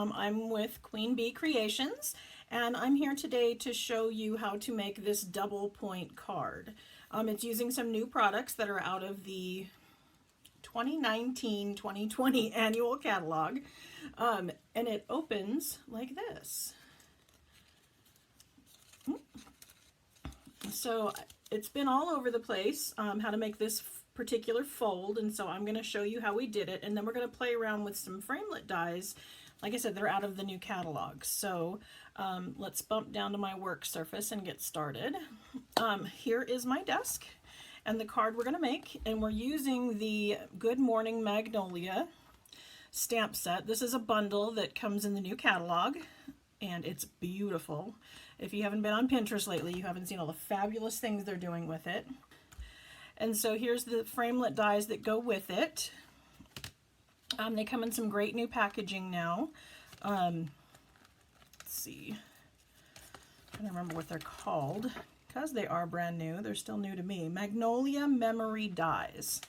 I'm with Queen Bee Creations, and I'm here today to show you how to make this double point card. It's using some new products that are out of the 2019-2020 annual catalog, and it opens like this. So it's been all over the place how to make this particular fold, and so I'm going to show you how we did it, and then we're going to play around with some framelit dies. Like I said, they're out of the new catalog. So let's bump down to my work surface and get started. Here is my desk and the card we're going to make, and we're using the Good Morning Magnolia stamp set. This is a bundle that comes in the new catalog, and it's beautiful. If you haven't been on Pinterest lately, you haven't seen all the fabulous things they're doing with it. And so here's the framelit dies that go with it. They come in some great new packaging now. Let's see. I don't remember what they're called because they are brand new. They're still new to me. Magnolia Memory Dies.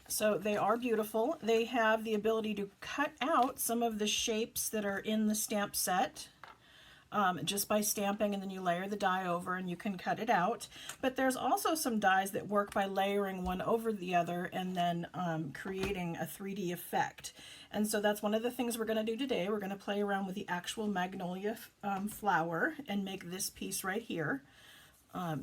So they are beautiful. They have the ability to cut out some of the shapes that are in the stamp set. Just by stamping, and then you layer the die over and you can cut it out. But there's also some dies that work by layering one over the other and then creating a 3D effect. And so that's one of the things we're going to do today. We're going to play around with the actual magnolia flower and make this piece right here. So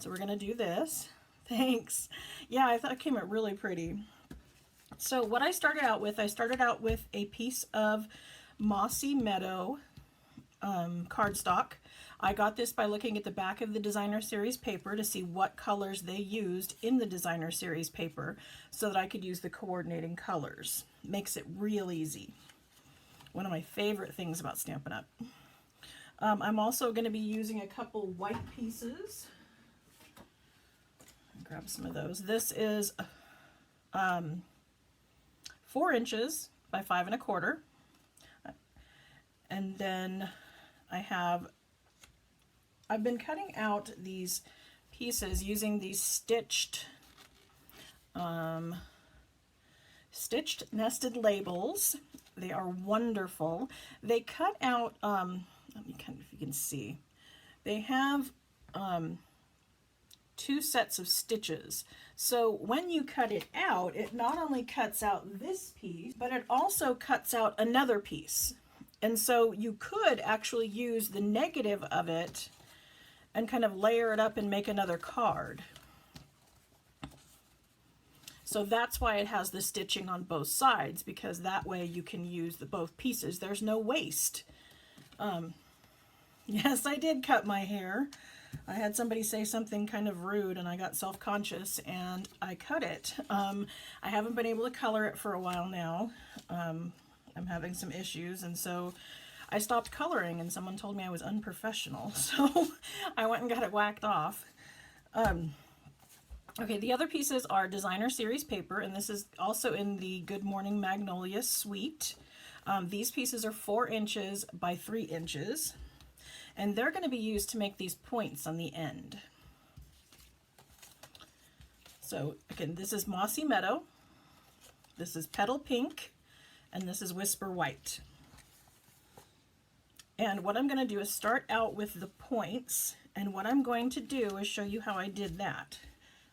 we're going to do this. Thanks. Yeah, I thought it came out really pretty. So what I started out with a piece of Mossy Meadow cardstock. I got this by looking at the back of the designer series paper to see what colors they used in the designer series paper so that I could use the coordinating colors. Makes it real easy. One of my favorite things about Stampin' Up. I'm also going to be using a couple white pieces. Grab some of those. This is 4 inches by 5 1/4. And then I've been cutting out these pieces using these stitched nested labels. They are wonderful. They cut out, let me kind of, if you can see, they have 2 sets of stitches. So when you cut it out, it not only cuts out this piece, but it also cuts out another piece. And so you could actually use the negative of it and kind of layer it up and make another card. So that's why it has the stitching on both sides, because that way you can use both pieces. There's no waste. Yes, I did cut my hair. I had somebody say something kind of rude and I got self-conscious and I cut it. I haven't been able to color it for a while now. I'm having some issues, and so I stopped coloring, and someone told me I was unprofessional, so I went and got it whacked off. Okay, the other pieces are designer series paper, and this is also in the Good Morning Magnolia suite. These pieces are 4 inches by 3 inches, and they're going to be used to make these points on the end. So again, this is Mossy Meadow, this is Petal Pink, and this is Whisper White. And what I'm going to do is start out with the points, and what I'm going to do is show you how I did that.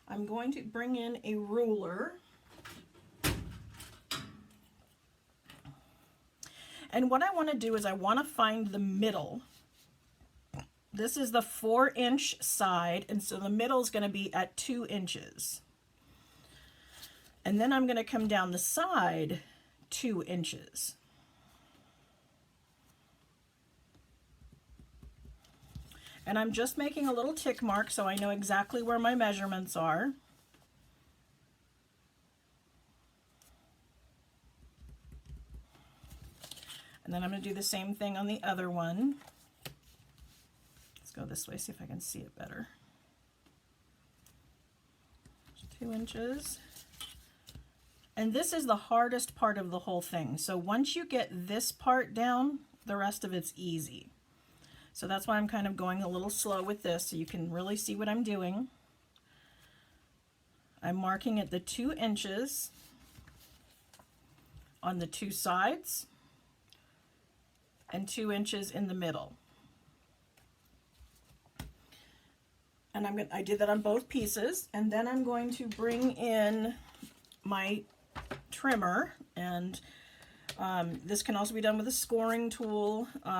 I'm going to bring in a ruler, and what I want to do is I want to find the middle. This is the 4-inch side, and so the middle is going to be at 2 inches. And then I'm going to come down the side 2 inches. And I'm just making a little tick mark so I know exactly where my measurements are. And then I'm going to do the same thing on the other one. Let's go this way, see if I can see it better. 2 inches. And this is the hardest part of the whole thing. So once you get this part down, the rest of it's easy. So that's why I'm kind of going a little slow with this so you can really see what I'm doing. I'm marking at the 2 inches on the 2 sides, and 2 inches in the middle. And I did that on both pieces, and then I'm going to bring in my trimmer, and this can also be done with a scoring tool. There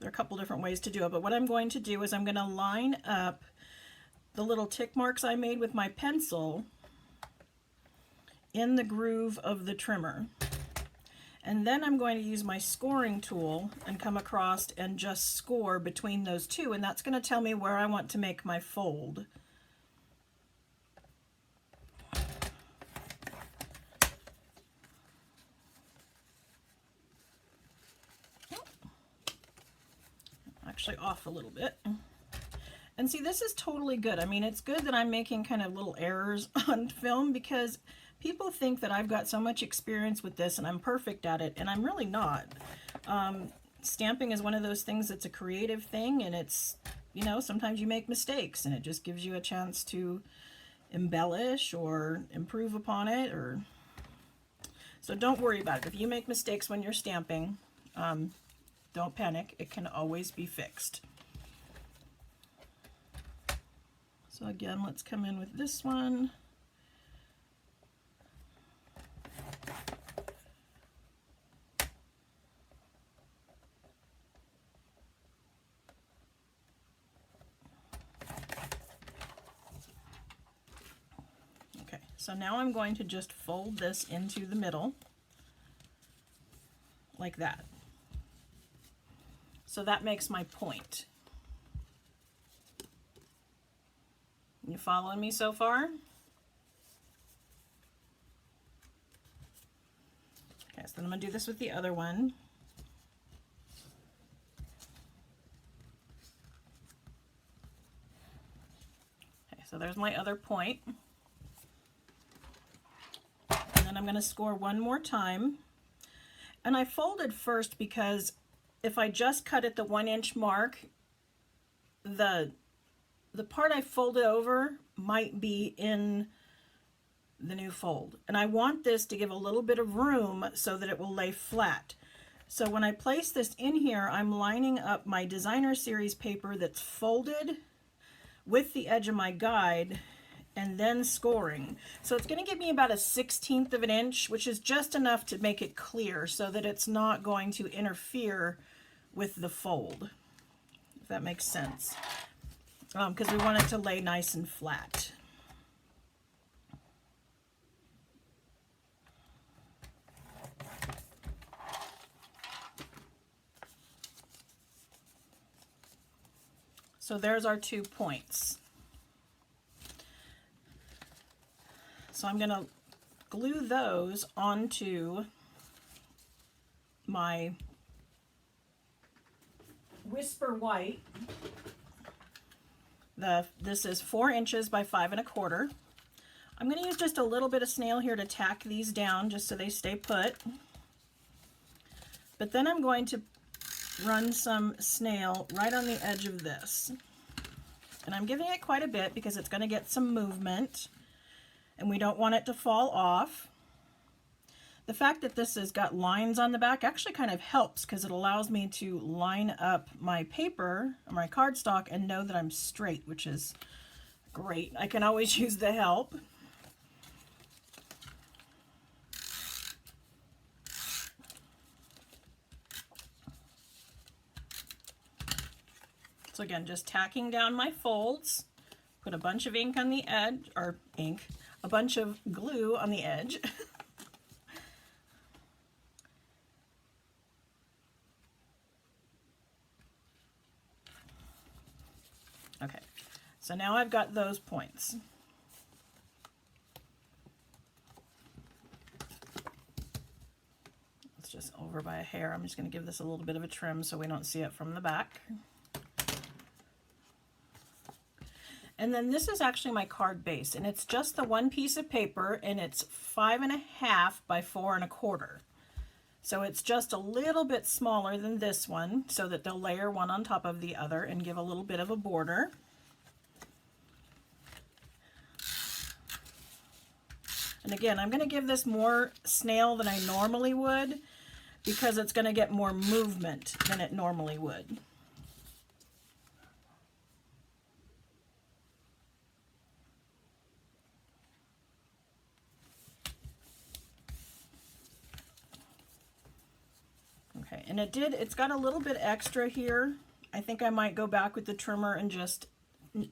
are a couple different ways to do it, but what I'm going to do is I'm going to line up the little tick marks I made with my pencil in the groove of the trimmer. And then I'm going to use my scoring tool and come across and just score between those two, and that's going to tell me where I want to make my fold. Actually off a little bit. And see, this is totally good. I mean, it's good that I'm making kind of little errors on film, because people think that I've got so much experience with this and I'm perfect at it, and I'm really not. Stamping is one of those things that's a creative thing, and it's, you know, sometimes you make mistakes and it just gives you a chance to embellish or improve upon it. Or so don't worry about it. If you make mistakes when you're stamping, don't panic. It can always be fixed. So again, let's come in with this one. Okay, so now I'm going to just fold this into the middle like that. So that makes my point. You following me so far? Okay, so then I'm going to do this with the other one. Okay, so there's my other point. And then I'm going to score one more time. And I folded first because if I just cut at the 1 inch mark, the part I folded over might be in the new fold. And I want this to give a little bit of room so that it will lay flat. So when I place this in here, I'm lining up my designer series paper that's folded with the edge of my guide and then scoring. So it's going to give me about a 1/16 of an inch, which is just enough to make it clear so that it's not going to interfere with the fold, if that makes sense. Because we want it to lay nice and flat. So there's our 2 points. So I'm going to glue those onto my Whisper White. This is 4 inches by 5 1/4. I'm going to use just a little bit of snail here to tack these down just so they stay put. But then I'm going to run some snail right on the edge of this. And I'm giving it quite a bit because it's going to get some movement and we don't want it to fall off. The fact that this has got lines on the back actually kind of helps because it allows me to line up my paper, or my cardstock, and know that I'm straight, which is great. I can always use the help. So again, just tacking down my folds, put a bunch of ink on the edge, or a bunch of glue on the edge. Okay, so now I've got those points. It's just over by a hair. I'm just going to give this a little bit of a trim so we don't see it from the back. And then this is actually my card base, and it's just the one piece of paper, and it's 5 1/2 by 4 1/4. So it's just a little bit smaller than this one so that they'll layer one on top of the other and give a little bit of a border. And again, I'm going to give this more snail than I normally would because it's going to get more movement than it normally would. Okay, and it's got a little bit extra here. I think I might go back with the trimmer and just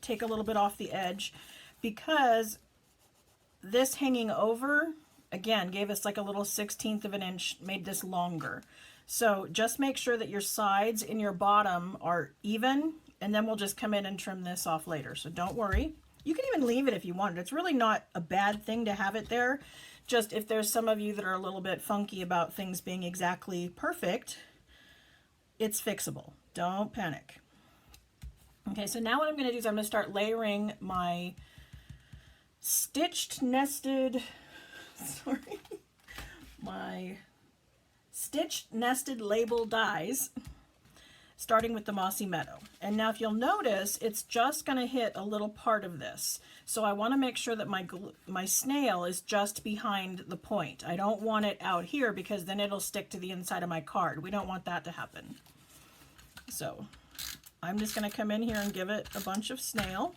take a little bit off the edge, because this hanging over, again, gave us like a little 1/16 of an inch, made this longer. So just make sure that your sides and your bottom are even, and then we'll just come in and trim this off later. So don't worry. You can even leave it if you wanted. It's really not a bad thing to have it there. Just if there's some of you that are a little bit funky about things being exactly perfect, it's fixable. Don't panic. Okay, so now what I'm going to do is I'm going to start layering my stitched nested, my stitched nested label dies, starting with the Mossy Meadow. And now if you'll notice, it's just going to hit a little part of this. So I want to make sure that my snail is just behind the point. I don't want it out here because then it'll stick to the inside of my card. We don't want that to happen. So I'm just going to come in here and give it a bunch of snail.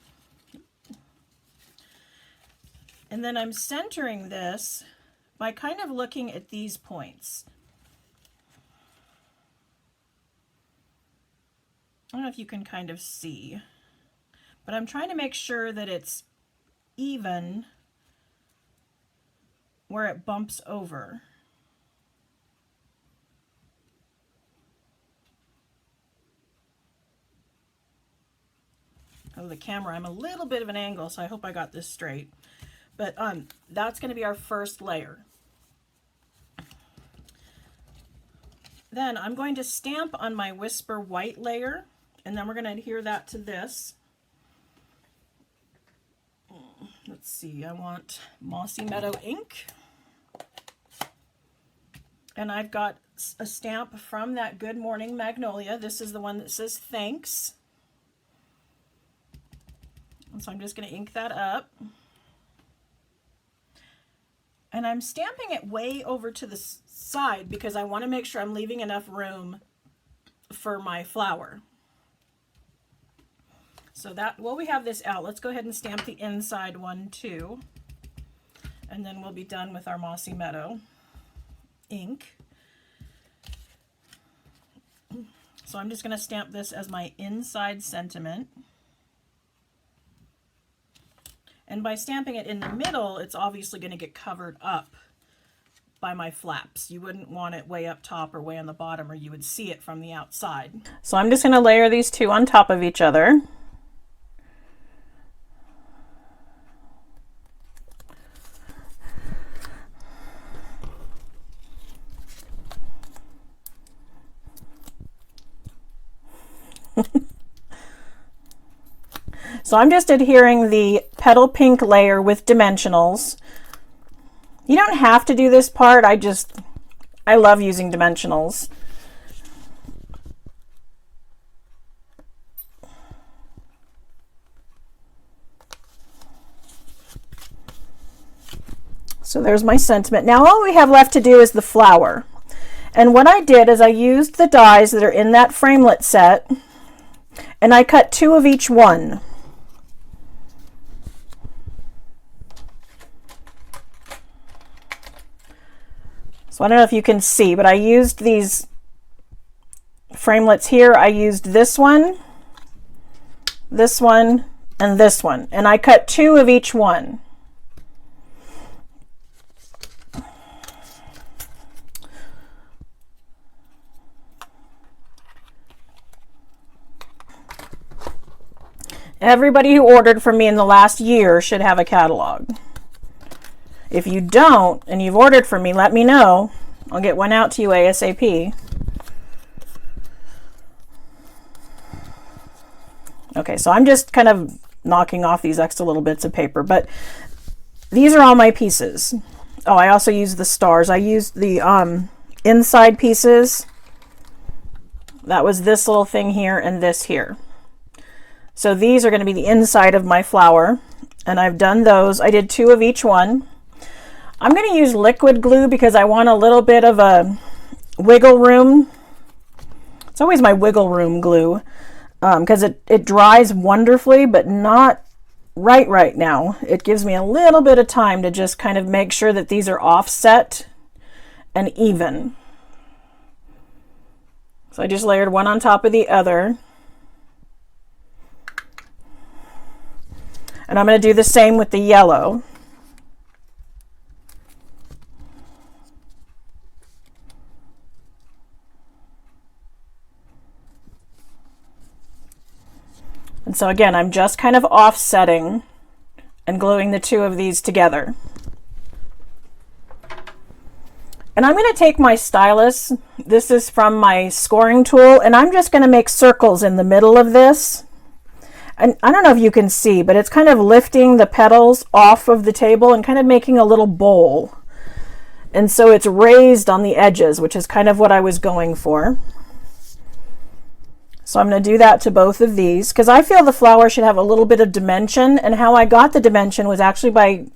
And then I'm centering this by kind of looking at these points. I don't know if you can kind of see, but I'm trying to make sure that it's even where it bumps over. Oh, the camera, I'm a little bit of an angle, so I hope I got this straight. But that's going to be our first layer. Then I'm going to stamp on my Whisper white layer, and then we're going to adhere that to this. Let's see, I want Mossy Meadow ink. And I've got a stamp from that Good Morning Magnolia. This is the one that says thanks. And so I'm just going to ink that up. And I'm stamping it way over to the side because I want to make sure I'm leaving enough room for my flower. So that, while we have this out, let's go ahead and stamp the inside one too. And then we'll be done with our Mossy Meadow ink. So I'm just going to stamp this as my inside sentiment. And by stamping it in the middle, it's obviously going to get covered up by my flaps. You wouldn't want it way up top or way on the bottom, or you would see it from the outside. So I'm just going to layer these two on top of each other. So I'm just adhering the petal pink layer with dimensionals. You don't have to do this part. I love using dimensionals. So there's my sentiment. Now all we have left to do is the flower. And what I did is I used the dies that are in that framelit set, and I cut 2 of each one. So I don't know if you can see, but I used these framelits here. I used this one, and this one, and I cut 2 of each one. Everybody who ordered from me in the last year should have a catalog. If you don't, and you've ordered from me, let me know. I'll get one out to you ASAP. Okay, so I'm just kind of knocking off these extra little bits of paper, but these are all my pieces. Oh, I also used the stars. I used the inside pieces. That was this little thing here and this here. So these are going to be the inside of my flower, and I've done those. I did 2 of each one. I'm going to use liquid glue because I want a little bit of a wiggle room. It's always my wiggle room glue because it dries wonderfully, but not right now. It gives me a little bit of time to just kind of make sure that these are offset and even. So I just layered one on top of the other. And I'm going to do the same with the yellow. And so again, I'm just kind of offsetting and gluing the two of these together. And I'm going to take my stylus. This is from my scoring tool, and I'm just going to make circles in the middle of this. And I don't know if you can see, but it's kind of lifting the petals off of the table and kind of making a little bowl. And so it's raised on the edges, which is kind of what I was going for. So I'm going to do that to both of these because I feel the flower should have a little bit of dimension, and how I got the dimension was actually by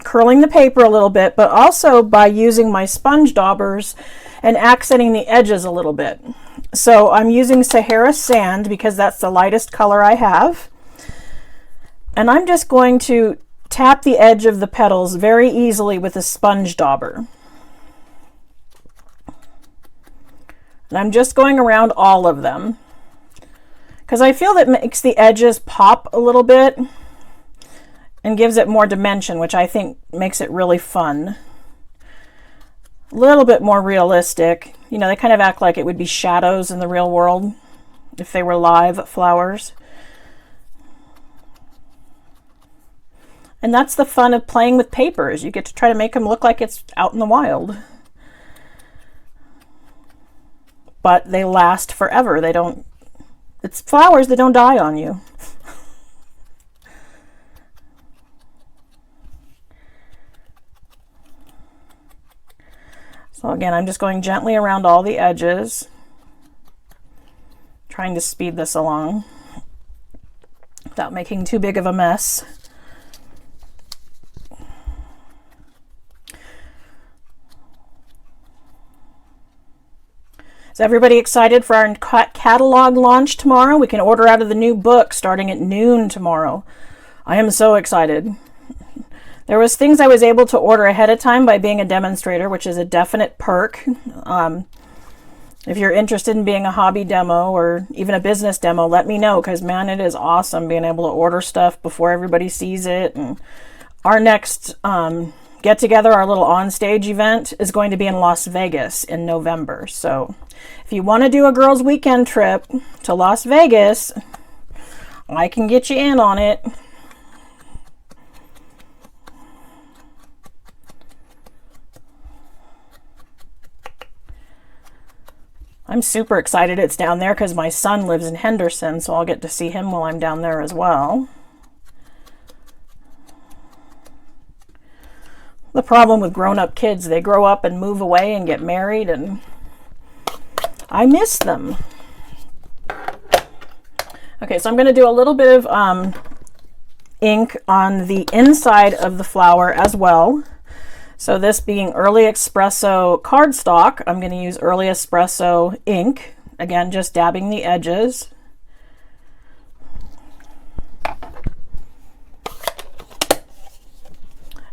curling the paper a little bit, but also by using my sponge daubers and accenting the edges a little bit. So I'm using Sahara Sand because that's the lightest color I have. And I'm just going to tap the edge of the petals very easily with a sponge dauber. And I'm just going around all of them, because I feel that makes the edges pop a little bit and gives it more dimension, which I think makes it really fun. A little bit more realistic. You know, they kind of act like it would be shadows in the real world if they were live flowers. And that's the fun of playing with papers. You get to try to make them look like it's out in the wild. But they last forever. They don't, it's flowers that don't die on you. So again, I'm just going gently around all the edges, trying to speed this along without making too big of a mess. Is everybody excited for our catalog launch tomorrow? We can order out of the new book starting at noon tomorrow. I am so excited. There was things I was able to order ahead of time by being a demonstrator, which is a definite perk. If you're interested in being a hobby demo or even a business demo, let me know, because man, it is awesome being able to order stuff before everybody sees it. And our next get together, our little on-stage event, is going to be in Las Vegas in November. So if you want to do a girls' weekend trip to Las Vegas, I can get you in on it. I'm super excited it's down there because my son lives in Henderson, so I'll get to see him while I'm down there as well. The problem with grown-up kids, they grow up and move away and get married, and I miss them. Okay, so I'm going to do a little bit of ink on the inside of the flower as well. So this being Early Espresso cardstock, I'm going to use Early Espresso ink. Again, just dabbing the edges.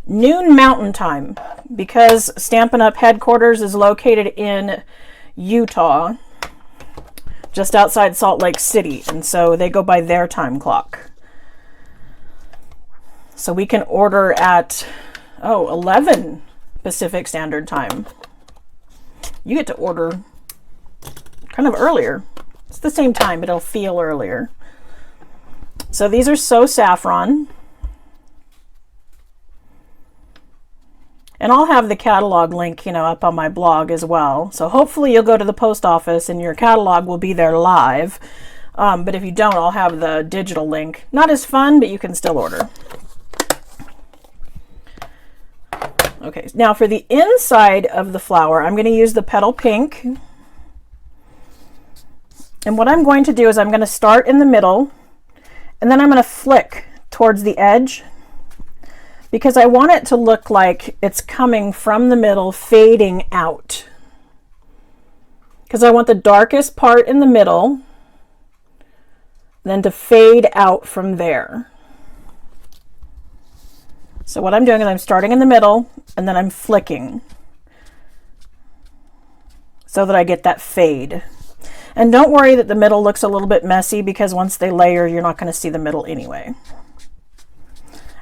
Noon Mountain Time, because Stampin' Up! Headquarters is located in Utah, just outside Salt Lake City, and so they go by their time clock. So we can order at 11 Pacific Standard Time. You get to order kind of earlier. It's the same time, but it'll feel earlier. So these are So Saffron. And I'll have the catalog link, up on my blog as well. So hopefully you'll go to the post office and your catalog will be there live. But if you don't, I'll have the digital link. Not as fun, but you can still order. Okay, now for the inside of the flower, I'm going to use the Petal Pink. And what I'm going to do is I'm going to start in the middle, and then I'm going to flick towards the edge, because I want it to look like it's coming from the middle, fading out. because I want the darkest part in the middle, then to fade out from there. So what I'm doing is I'm starting in the middle and then I'm flicking so that I get that fade. And don't worry that the middle looks a little bit messy, because once they layer, you're not going to see the middle anyway.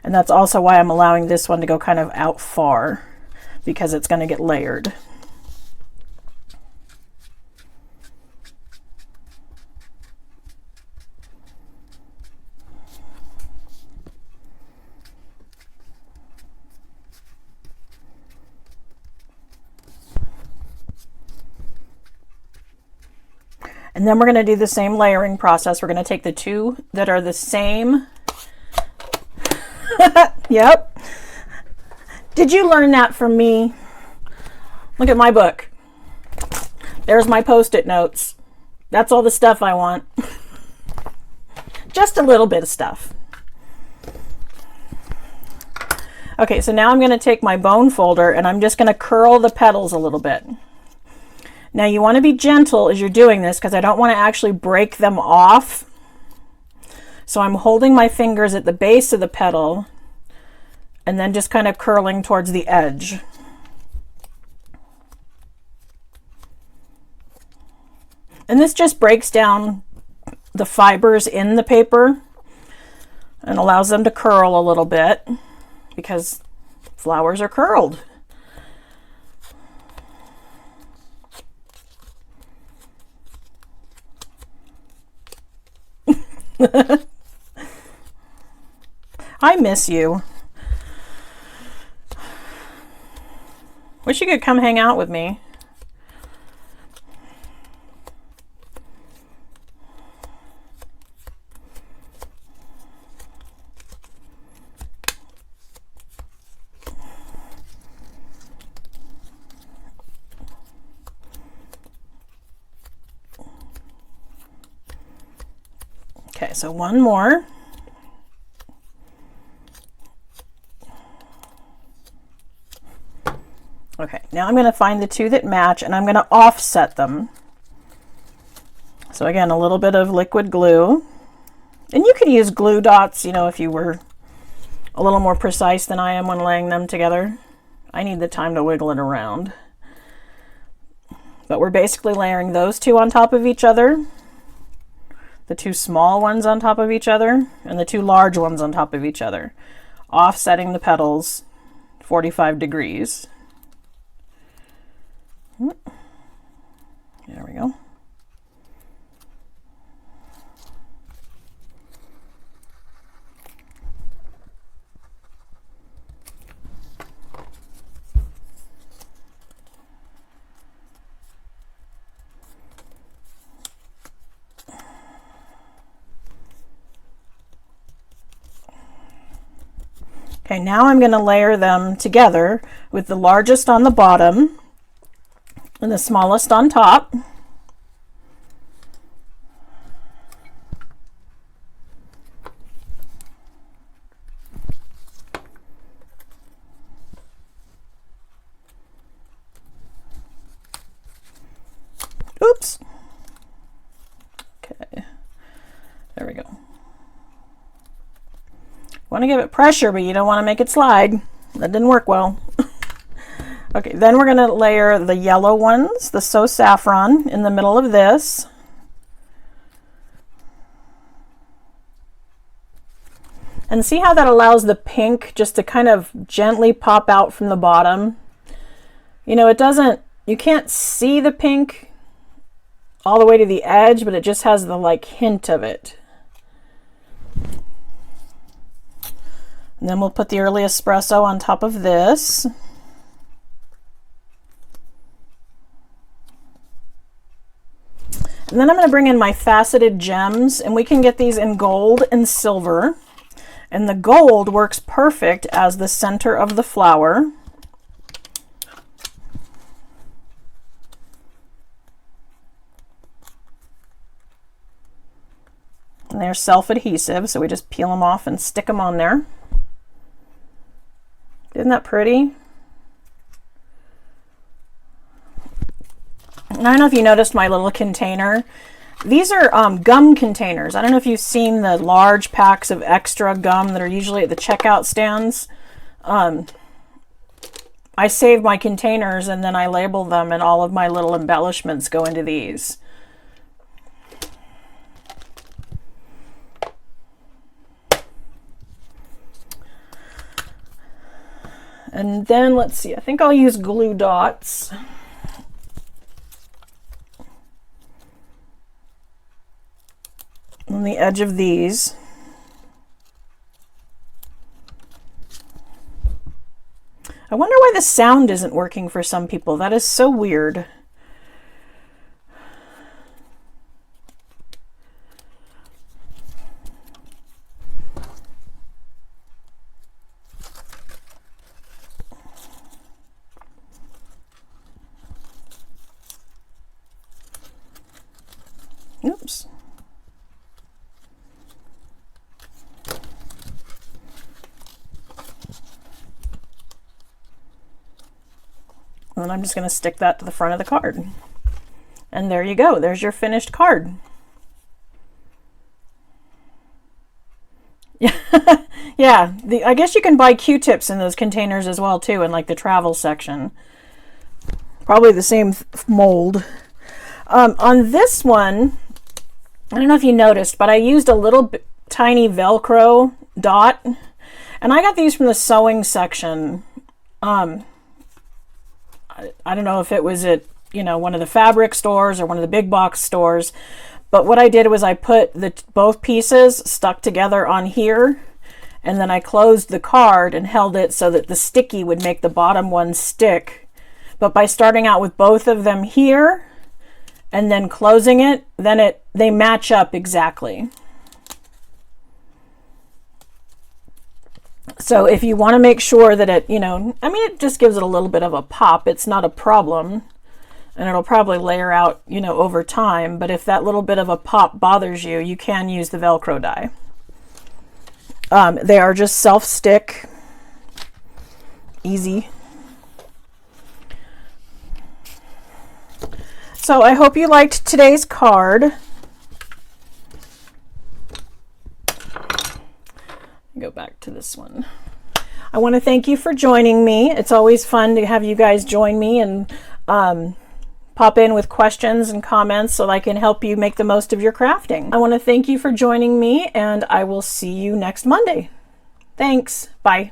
And that's also why I'm allowing this one to go kind of out far, because it's going to get layered. And then we're going to do the same layering process. We're going to take the two that are the same. Yep. Did you learn that from me? Look at my book. There's my Post-it notes. That's all the stuff I want. Just a little bit of stuff. Okay, so now I'm going to take my bone folder and I'm just going to curl the petals a little bit. Now you want to be gentle as you're doing this, because I don't want to actually break them off. So I'm holding my fingers at the base of the petal and then just kind of curling towards the edge. And this just breaks down the fibers in the paper and allows them to curl a little bit, because flowers are curled. I miss you. Wish you could come hang out with me. Okay, so one more. Okay, now I'm going to find the two that match and I'm going to offset them. So again, a little bit of liquid glue. And you could use glue dots, you know, if you were a little more precise than I am when laying them together. I need the time to wiggle it around. But we're basically layering those two on top of each other, the two small ones on top of each other, and the two large ones on top of each other, offsetting the petals 45 degrees. There we go. Okay, now I'm going to layer them together with the largest on the bottom and the smallest on top. Oops. Okay, there we go. Want to give it pressure, but you don't want to make it slide. That didn't work well. Okay, then we're going to layer the yellow ones, the So Saffron, in the middle of this. And see how that allows the pink just to kind of gently pop out from the bottom? You know, it doesn't, you can't see the pink all the way to the edge, but it just has the like hint of it. And then we'll put the early espresso on top of this. And then I'm going to bring in my faceted gems, and we can get these in gold and silver. And the gold works perfect as the center of the flower. And they're self-adhesive, so we just peel them off and stick them on there. Isn't that pretty? And I don't know if you noticed my little container. These are gum containers. I don't know if you've seen the large packs of extra gum that are usually at the checkout stands. I save my containers and then I label them, and all of my little embellishments go into these. And then let's see, I think I'll use glue dots. On the edge of these. I wonder why the sound isn't working for some people. That is so weird. Oops. And then I'm just going to stick that to the front of the card. And there you go. There's your finished card. Yeah, I guess you can buy Q-tips in those containers as well too, in like the travel section. Probably the same mold. On this one, I don't know if you noticed, but I used a little tiny Velcro dot, and I got these from the sewing section. I don't know if it was at, you know, one of the fabric stores or one of the big box stores, but what I did was I put both pieces stuck together on here, and then I closed the card and held it so that the sticky would make the bottom one stick. But by starting out with both of them here and then closing it, then they match up exactly. So if you want to make sure that it, you know, I mean, it just gives it a little bit of a pop. It's not a problem, and it'll probably layer out, you know, over time. But if that little bit of a pop bothers you, you can use the Velcro die. They are just self-stick, easy. So I hope you liked today's card. Go back to this one. I want to thank you for joining me. It's always fun to have you guys join me and pop in with questions and comments so I can help you make the most of your crafting. I want to thank you for joining me, and I will see you next Monday. Thanks. Bye.